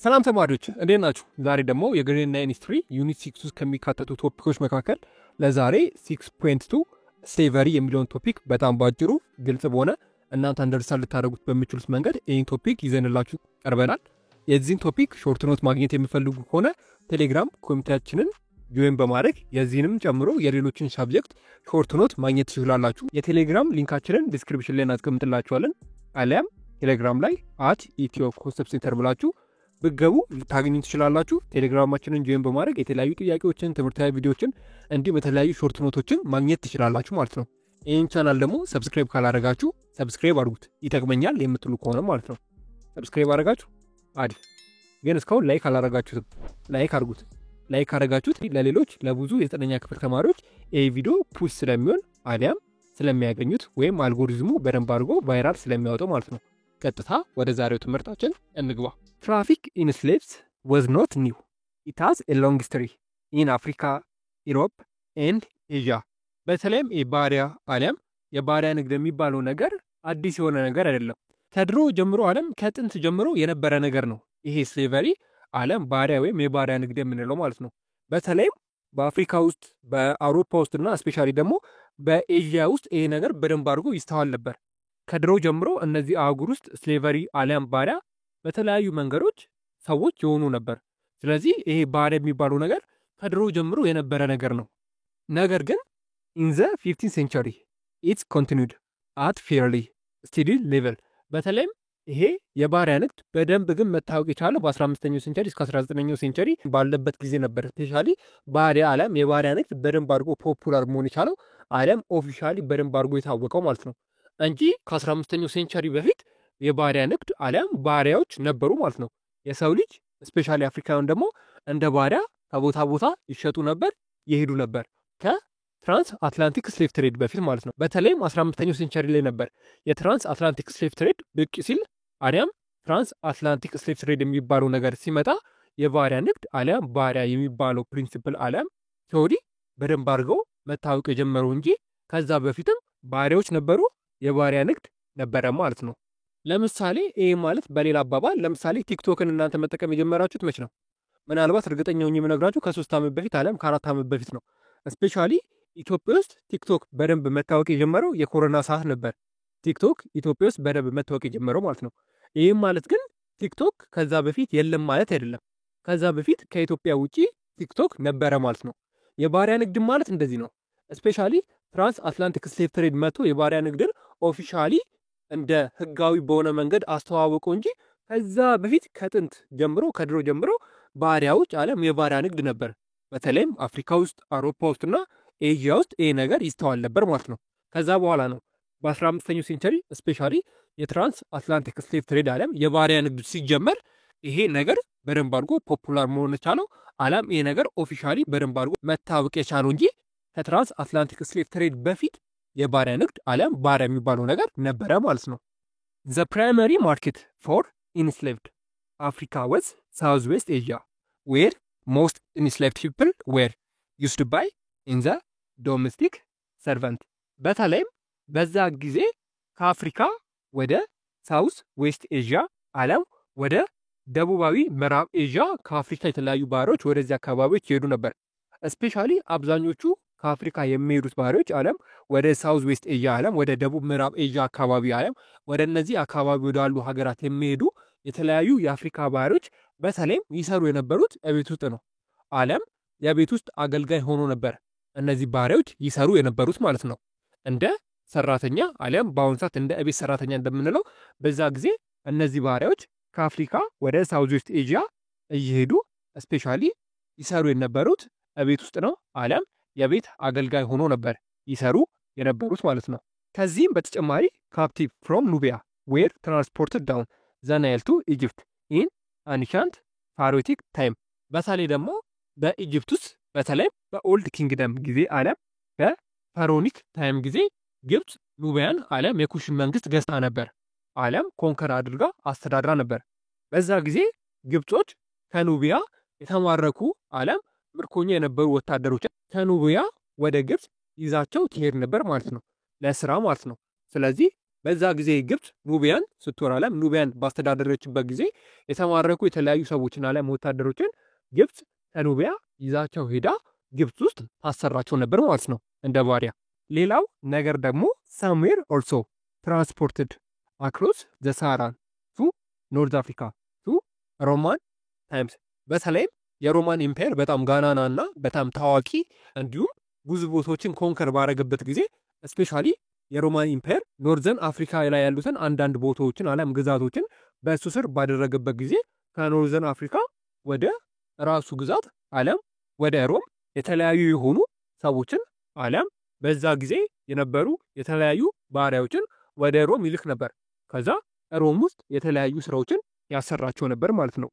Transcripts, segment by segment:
ሰላም ተማሪዎች እንዴት ናችሁ? ዛሬ ደግሞ የግሬድና ኢንዱስትሪ ዩኒት 6 ውስጥ ከሚካተቱ ቶፒኮች መካከል ለዛሬ 6.2 ስሌቨሪ የሚለውን ቶፒክ በጣም ባጭሩ ግልጽ በሆነ እናንተ አንደርስታንድ ልታደርጉት በሚችሉት መንገድ ይህን ቶፒክ ይዘንላችሁ ቀርበናል። የዚህን ቶፒክ ሾርት ኖት ማግኘት የሚፈልጉ ከሆነ ቴሌግራም ኮሚቴያችንን ጆይን በማድረግ የዚህንም ጨምሮ የሌሎችን ሳብጀክት ሾርት ኖት ማግኘት ትችላላችሁ። የቴሌግራም ሊንካችንን ዲስክሪፕሽን ላይ እናስቀምጥላችኋለን። አሊያም ቴሌግራም ላይ @ኢትዮ ኮንሰፕት ሴንተር ብላችሁ ብገቡ ልታገኙ ትችላላችሁ። ቴሌግራማችንን ጆይን በማድረግ የተለያዩ ጥያቄዎችን፣ ትምህርታዊ ቪዲዮዎችን እንዲሁም የተለያዩ ሾርት ኖቶችን ማግኘት ትችላላችሁ ማለት ነው። ይህን ቻናል ደግሞ ሰብስክራይብ ካላረጋችሁ ሰብስክራይብ አድርጉት፣ ይጠቅመኛል የምትሉ ከሆነ ማለት ነው። ሰብስክራይብ አረጋችሁ አሪፍ። ግን እስካሁን ላይክ አላረጋችሁትም፣ ላይክ አድርጉት። ላይክ አረጋችሁት ለሌሎች ለብዙ የ9ኛ ክፍል ተማሪዎች ይህ ቪዲዮ ፑሽ ስለሚሆን አሊያም ስለሚያገኙት ወይም አልጎሪዝሙ በደንብ አድርጎ ቫይራል ስለሚያወጣው ማለት ነው። ቀጥታ ወደ ዛሬው ትምህርታችን እንግባ። Traffic in slaves was not new. It has a long history in Africa, Europe and Asia. በተለይም የባሪያ አሊያም የባሪያ ንግድ የሚባለው ነገር አዲስ የሆነ ነገር አይደለም። ከድሮ ጀምሮ አለም ከጥንት ጀምሮ የነበረ ነገር ነው። ይሄ ስሌቨሪ አለም ባሪያ ወይም የባሪያ ንግድ የምንለው ማለት ነው። በተለይም በአፍሪካ ውስጥ በአውሮፓ ውስጥና ስፔሻሊ ደግሞ በኤዥያ ውስጥ ይሄ ነገር በደንብ አድርጎ ይስተዋል ነበር። ከድሮ ጀምሮ እነዚህ አህጉር ውስጥ ስሌቨሪ አሊያም ባሪያ በተለያዩ መንገዶች ሰዎች የሆኑ ነበር። ስለዚህ ይሄ ባሪያ የሚባለው ነገር ከድሮ ጀምሮ የነበረ ነገር ነው። ነገር ግን in the 15th century it continued at fairly steady level. በተለይም ይሄ የባሪያ ንግድ በደንብ ግን መታወቅ የቻለው በ15ኛው ሴንቸሪ እስከ 19ኛው ሴንቸሪ ባለበት ጊዜ ነበር። ስፔሻሊ ባሪያ አሊያም የባሪያ ንግድ በደንብ አድርጎ ፖፑላር መሆን የቻለው አሊያም ኦፊሻሊ በደንብ አድርጎ የታወቀው ማለት ነው እንጂ ከ15ኛው ሴንቸሪ በፊት የባሪያ ንግድ አሊያም ባሪያዎች ነበሩ ማለት ነው። የሰው ልጅ ስፔሻሊ አፍሪካውያን ደግሞ እንደ ባሪያ ከቦታ ቦታ ይሸጡ ነበር፣ ይሄዱ ነበር ከትራንስ አትላንቲክ ስሌቭ ትሬድ በፊት ማለት ነው። በተለይም 15ኛው ሴንቸሪ ላይ ነበር የትራንስ አትላንቲክ ስሌቭ ትሬድ ብቅ ሲል አሊያም ትራንስ አትላንቲክ ስሌቭ ትሬድ የሚባለው ነገር ሲመጣ የባሪያ ንግድ አሊያም ባሪያ የሚባለው ፕሪንሲፕል አሊያም ቲዎሪ በደንብ አድርገው መታወቅ የጀመሩ እንጂ ከዛ በፊትም ባሪያዎች ነበሩ፣ የባሪያ ንግድ ነበረ ማለት ነው። ለምሳሌ ይሄ ማለት በሌላ አባባል ለምሳሌ ቲክቶክን እናንተ መጠቀም የጀመራችሁት መች ነው? ምናልባት እርግጠኛ ሆኜ የምነግራችሁ ከ3 ዓመት በፊት አሊያም ከ4 ዓመት በፊት ነው። ስፔሻሊ ኢትዮጵያ ውስጥ ቲክቶክ በደንብ መታወቅ የጀመረው የኮሮና ሰዓት ነበር። ቲክቶክ ኢትዮጵያ ውስጥ በደንብ መታወቅ የጀመረው ማለት ነው። ይህም ማለት ግን ቲክቶክ ከዛ በፊት የለም ማለት አይደለም። ከዛ በፊት ከኢትዮጵያ ውጪ ቲክቶክ ነበረ ማለት ነው። የባሪያ ንግድ ማለት እንደዚህ ነው። ስፔሻሊ ትራንስ አትላንቲክ ስሌቭ ትሬድ መጥቶ የባሪያ ንግድን ኦፊሻሊ እንደ ህጋዊ በሆነ መንገድ አስተዋወቁ እንጂ ከዛ በፊት ከጥንት ጀምሮ ከድሮ ጀምሮ ባሪያዎች አለም የባሪያ ንግድ ነበር። በተለይም አፍሪካ ውስጥ፣ አውሮፓ ውስጥና ኤዥያ ውስጥ ይሄ ነገር ይስተዋል ነበር ማለት ነው። ከዛ በኋላ ነው በ15ኛው ሴንቸሪ ስፔሻሊ የትራንስ አትላንቲክ ስሌቭ ትሬድ አለም የባሪያ ንግድ ሲጀመር ይሄ ነገር በደንብ አድርጎ ፖፑላር መሆን የቻለው አለም ይሄ ነገር ኦፊሻሊ በደንብ አድርጎ መታወቅ የቻለው እንጂ ከትራንስ አትላንቲክ ስሌቭ ትሬድ በፊት የባሪያ ንግድ አሊያም ባሪያ የሚባለው ነገር ነበረ ማለት ነው። The primary market for enslaved Africa was Southwest Asia, where most enslaved people were used to buy in the domestic servant. በተለይም በዛ ጊዜ ከአፍሪካ ወደ ሳውዝ ዌስት ኤዥያ አሊያም ወደ ደቡባዊ ምዕራብ ኤዥያ ከአፍሪካ የተለያዩ ባሪያዎች ወደዚህ አካባቢዎች ይሄዱ ነበር። ስፔሻሊ አብዛኞቹ ከአፍሪካ የሚሄዱት ባሪያዎች አለም ወደ ሳውዝ ዌስት ኤዥያ አለም ወደ ደቡብ ምዕራብ ኤዥያ አካባቢ አለም ወደ እነዚህ አካባቢ ወዳሉ ሀገራት የሚሄዱ የተለያዩ የአፍሪካ ባሪያዎች በተለይም ይሰሩ የነበሩት የቤት ውስጥ ነው። አለም የቤት ውስጥ አገልጋይ ሆኖ ነበር እነዚህ ባሪያዎች ይሰሩ የነበሩት ማለት ነው። እንደ ሰራተኛ አለም በአሁኑ ሰዓት እንደ ቤት ሰራተኛ እንደምንለው በዛ ጊዜ እነዚህ ባሪያዎች ከአፍሪካ ወደ ሳውዝ ዌስት ኤዥያ እየሄዱ ስፔሻሊ ይሰሩ የነበሩት ቤት ውስጥ ነው አለም የቤት አገልጋይ ሆኖ ነበር ይሰሩ የነበሩት ማለት ነው። ከዚህም በተጨማሪ ካፕቲቭ ፍሮም ኑቢያ ዌር ትራንስፖርትድ ዳውን ዘ ናይል ቱ ኢጅፕት ኢን አንሻንት ፋሮቲክ ታይም። በተለይ ደግሞ በኢጅፕት ውስጥ በተለይ በኦልድ ኪንግደም ጊዜ አለም በፈሮኒክ ታይም ጊዜ ግብፅ ኑቢያን አለም የኩሽን መንግስት ገዝታ ነበር አለም ኮንከር አድርጋ አስተዳድራ ነበር። በዛ ጊዜ ግብጾች ከኑቢያ የተማረኩ አለም ምርኮኛ የነበሩ ወታደሮች ከኑቢያ ወደ ግብፅ ይዛቸው ትሄድ ነበር ማለት ነው፣ ለስራ ማለት ነው። ስለዚህ በዛ ጊዜ ግብፅ ኑቢያን ስትወር ዓለም ኑቢያን ባስተዳደረችበት ጊዜ የተማረኩ የተለያዩ ሰዎችን ዓለም ወታደሮችን ግብፅ ከኑቢያ ይዛቸው ሄዳ ግብፅ ውስጥ ታሰራቸው ነበር ማለት ነው እንደ ባሪያ። ሌላው ነገር ደግሞ ሳሙኤል ኦልሶ ትራንስፖርትድ አክሮስ ዘ ሳሃራን ቱ ኖርዝ አፍሪካ ቱ ሮማን ታይምስ። በተለይም የሮማን ኢምፓየር በጣም ጋናና እና በጣም ታዋቂ እንዲሁም ብዙ ቦታዎችን ኮንከር ባረገበት ጊዜ ስፔሻሊ የሮማን ኢምፓየር ኖርዘርን አፍሪካ ላይ ያሉትን አንዳንድ ቦታዎችን ዓለም ግዛቶችን በእሱ ስር ባደረገበት ጊዜ ከኖርዘርን አፍሪካ ወደ ራሱ ግዛት ዓለም ወደ ሮም የተለያዩ የሆኑ ሰዎችን ዓለም በዛ ጊዜ የነበሩ የተለያዩ ባሪያዎችን ወደ ሮም ይልክ ነበር። ከዛ ሮም ውስጥ የተለያዩ ስራዎችን ያሰራቸው ነበር ማለት ነው።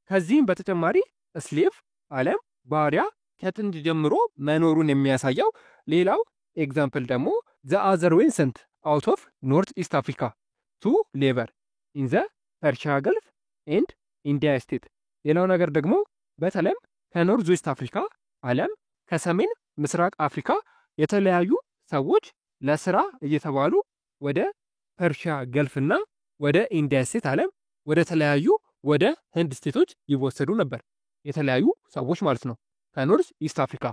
ከዚህም በተጨማሪ ስሌቭ ዓለም ባሪያ ከጥንት ጀምሮ መኖሩን የሚያሳየው ሌላው ኤግዛምፕል ደግሞ ዘ አዘር ዌን ሰንት አውት ኦፍ ኖርት ኢስት አፍሪካ ቱ ሌበር ኢን ዘ ፐርሺያ ገልፍ ኤንድ ኢንዲያ ስቴት። ሌላው ነገር ደግሞ በተለይም ከኖርዝ ዌስት አፍሪካ ዓለም ከሰሜን ምስራቅ አፍሪካ የተለያዩ ሰዎች ለስራ እየተባሉ ወደ ፐርሺያ ገልፍና ወደ ኢንዲያ ስቴት ዓለም ወደ ተለያዩ ወደ ህንድ ስቴቶች ይወሰዱ ነበር የተለያዩ ሰዎች ማለት ነው ከኖርዝ ኢስት አፍሪካ።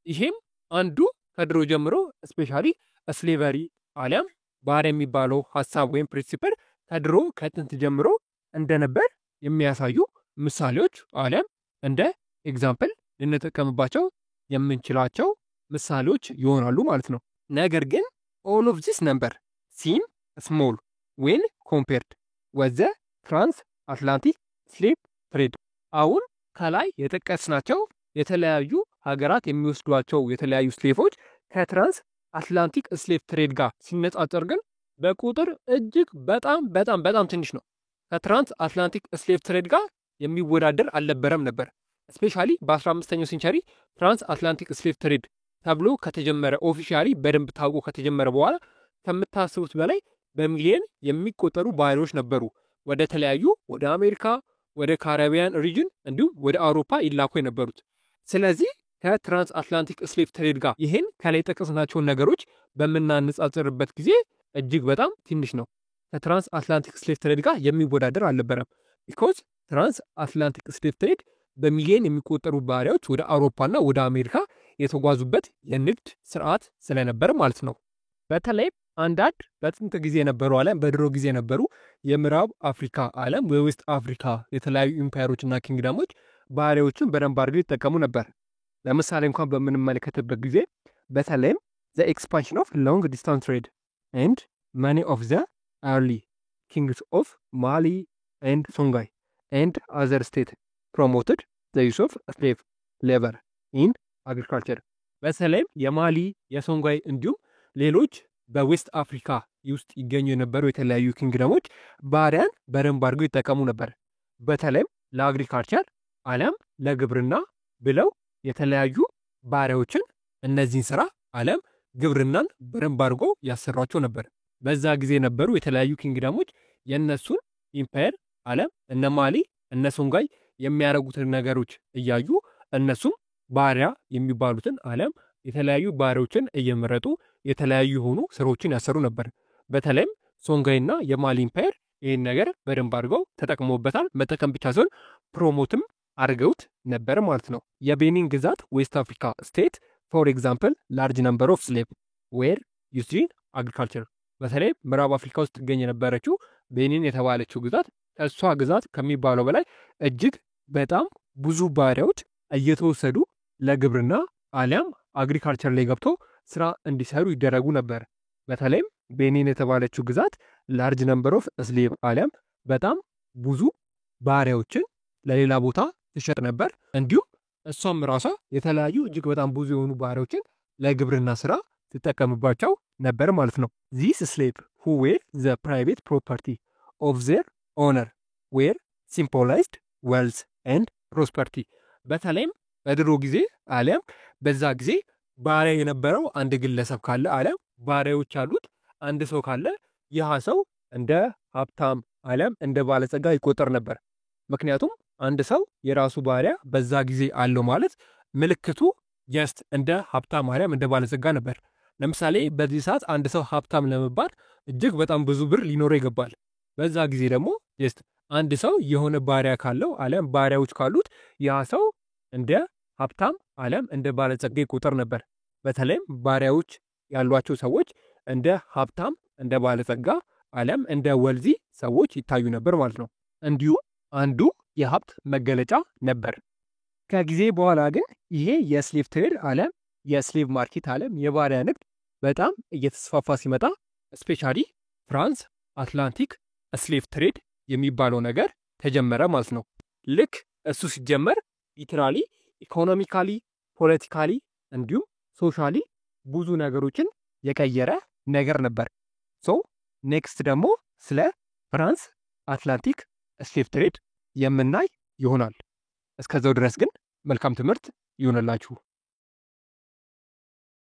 ይሄም አንዱ ከድሮ ጀምሮ ስፔሻሊ ስሌቨሪ ዓለም ባሪያ የሚባለው ሀሳብ ወይም ፕሪንሲፕል ከድሮ ከጥንት ጀምሮ እንደነበር የሚያሳዩ ምሳሌዎች ዓለም እንደ ኤግዛምፕል ልንጠቀምባቸው የምንችላቸው ምሳሌዎች ይሆናሉ ማለት ነው። ነገር ግን ኦል ኦፍ ዚስ ነምበር ሲም ስሞል ዌን ኮምፔርድ ወዘ ትራንስ አትላንቲክ ስሌቭ ትሬድ። አሁን ከላይ የጠቀስናቸው የተለያዩ ሀገራት የሚወስዷቸው የተለያዩ ስሌቮች ከትራንስ አትላንቲክ ስሌቭ ትሬድ ጋር ሲነጻጸር ግን በቁጥር እጅግ በጣም ትንሽ ነው። ከትራንስ አትላንቲክ ስሌቭ ትሬድ ጋር የሚወዳደር አልነበረም ነበር። ስፔሻሊ በ15ኛው ሴንቸሪ ትራንስ አትላንቲክ ስሌቭ ትሬድ ተብሎ ከተጀመረ ኦፊሻሊ በደንብ ታውቆ ከተጀመረ በኋላ ከምታስቡት በላይ በሚሊዮን የሚቆጠሩ ባሪያዎች ነበሩ ወደ ተለያዩ ወደ አሜሪካ፣ ወደ ካሪቢያን ሪጅን እንዲሁም ወደ አውሮፓ ይላኩ የነበሩት። ስለዚህ ከትራንስ አትላንቲክ ስሌቭ ትሬድ ጋር ይህን ከላይ ጠቀስናቸውን ነገሮች በምናነጻጽርበት ጊዜ እጅግ በጣም ትንሽ ነው። ከትራንስ አትላንቲክ ስሌቭ ትሬድ ጋር የሚወዳደር አልነበረም። ቢኮዝ ትራንስ አትላንቲክ ስሌቭ ትሬድ በሚሊዮን የሚቆጠሩ ባሪያዎች ወደ አውሮፓና ወደ አሜሪካ የተጓዙበት የንግድ ስርዓት ስለነበር ማለት ነው። በተለይ አንዳንድ በጥንት ጊዜ የነበሩ ዓለም በድሮ ጊዜ የነበሩ የምዕራብ አፍሪካ ዓለም የዌስት አፍሪካ የተለያዩ ኢምፓየሮችና ኪንግደሞች ባሪያዎችን በደንብ አድርገው ይጠቀሙ ነበር። ለምሳሌ እንኳን በምንመለከትበት ጊዜ በተለይም ዘ ኤክስፓንሽን ኦፍ ሎንግ ዲስታንስ ትሬድ ኤንድ ማኒ ኦፍ ዘ አርሊ ኪንግስ ኦፍ ማሊ ኤንድ ሶንጋይ ኤንድ አዘር ስቴት ፕሮሞትድ ዘ ዩስ ኦፍ ስሌቭ ሌበር ኢን አግሪካልቸር። በተለይም የማሊ የሶንጋይ እንዲሁም ሌሎች በዌስት አፍሪካ ውስጥ ይገኙ የነበሩ የተለያዩ ኪንግደሞች ባሪያን በደንብ አድርገው ይጠቀሙ ነበር። በተለይም ለአግሪካልቸር ዓለም ለግብርና ብለው የተለያዩ ባሪያዎችን እነዚህን ስራ ዓለም ግብርናን በደንብ አድርጎ ያሰሯቸው ነበር። በዛ ጊዜ የነበሩ የተለያዩ ኪንግደሞች የእነሱን ኢምፓየር ዓለም እነ ማሊ እነ ሶንጋይ የሚያደርጉትን ነገሮች እያዩ እነሱም ባሪያ የሚባሉትን ዓለም የተለያዩ ባሪያዎችን እየመረጡ የተለያዩ የሆኑ ስራዎችን ያሰሩ ነበር። በተለይም ሶንጋይና የማሊ ኢምፓየር ይህን ነገር በደንብ አድርገው ተጠቅሞበታል። መጠቀም ብቻ ሲሆን ፕሮሞትም አድርገውት ነበር ማለት ነው። የቤኒን ግዛት ዌስት አፍሪካ ስቴት ፎር ኤግዛምፕል ላርጅ ነምበር ኦፍ ስሌቭ ዌር ዩዝድ ኢን አግሪካልቸር። በተለይ ምዕራብ አፍሪካ ውስጥ ትገኝ የነበረችው ቤኒን የተባለችው ግዛት ከእሷ ግዛት ከሚባለው በላይ እጅግ በጣም ብዙ ባሪያዎች እየተወሰዱ ለግብርና አሊያም አግሪካልቸር ላይ ገብቶ ስራ እንዲሰሩ ይደረጉ ነበር። በተለይም ቤኒን የተባለችው ግዛት ላርጅ ነምበር ኦፍ ስሌቭ አሊያም በጣም ብዙ ባሪያዎችን ለሌላ ቦታ ትሸጥ ነበር። እንዲሁም እሷም ራሷ የተለያዩ እጅግ በጣም ብዙ የሆኑ ባሪያዎችን ለግብርና ስራ ትጠቀምባቸው ነበር ማለት ነው። ዚስ ስሌቭ who were the private property of their owner were symbolized wealth and prosperity። በተለይም በድሮ ጊዜ አሊያም በዛ ጊዜ ባሪያ የነበረው አንድ ግለሰብ ካለ አሊያም ባሪያዎች ያሉት አንድ ሰው ካለ ይህ ሰው እንደ ሀብታም አሊያም እንደ ባለጸጋ ይቆጠር ነበር። ምክንያቱም አንድ ሰው የራሱ ባሪያ በዛ ጊዜ አለው ማለት ምልክቱ ጀስት እንደ ሀብታም አሊያም እንደ ባለጸጋ ነበር። ለምሳሌ በዚህ ሰዓት አንድ ሰው ሀብታም ለመባል እጅግ በጣም ብዙ ብር ሊኖረው ይገባል። በዛ ጊዜ ደግሞ ጀስት አንድ ሰው የሆነ ባሪያ ካለው አሊያም ባሪያዎች ካሉት ያ ሰው እንደ ሀብታም አሊያም እንደ ባለጸጋ ቁጥር ነበር። በተለይም ባሪያዎች ያሏቸው ሰዎች እንደ ሀብታም እንደ ባለጸጋ አሊያም እንደ ወልዚ ሰዎች ይታዩ ነበር ማለት ነው። እንዲሁም አንዱ የሀብት መገለጫ ነበር። ከጊዜ በኋላ ግን ይሄ የስሌቭ ትሬድ አሊያም የስሌቭ ማርኬት አሊያም የባሪያ ንግድ በጣም እየተስፋፋ ሲመጣ ስፔሻሊ ፍራንስ አትላንቲክ ስሌቭ ትሬድ የሚባለው ነገር ተጀመረ ማለት ነው። ልክ እሱ ሲጀመር ሊትራሊ ኢኮኖሚካሊ፣ ፖለቲካሊ እንዲሁም ሶሻሊ ብዙ ነገሮችን የቀየረ ነገር ነበር። ሶ ኔክስት ደግሞ ስለ ፍራንስ አትላንቲክ ስሌቭ ትሬድ የምናይ ይሆናል። እስከዛው ድረስ ግን መልካም ትምህርት ይሆንላችሁ።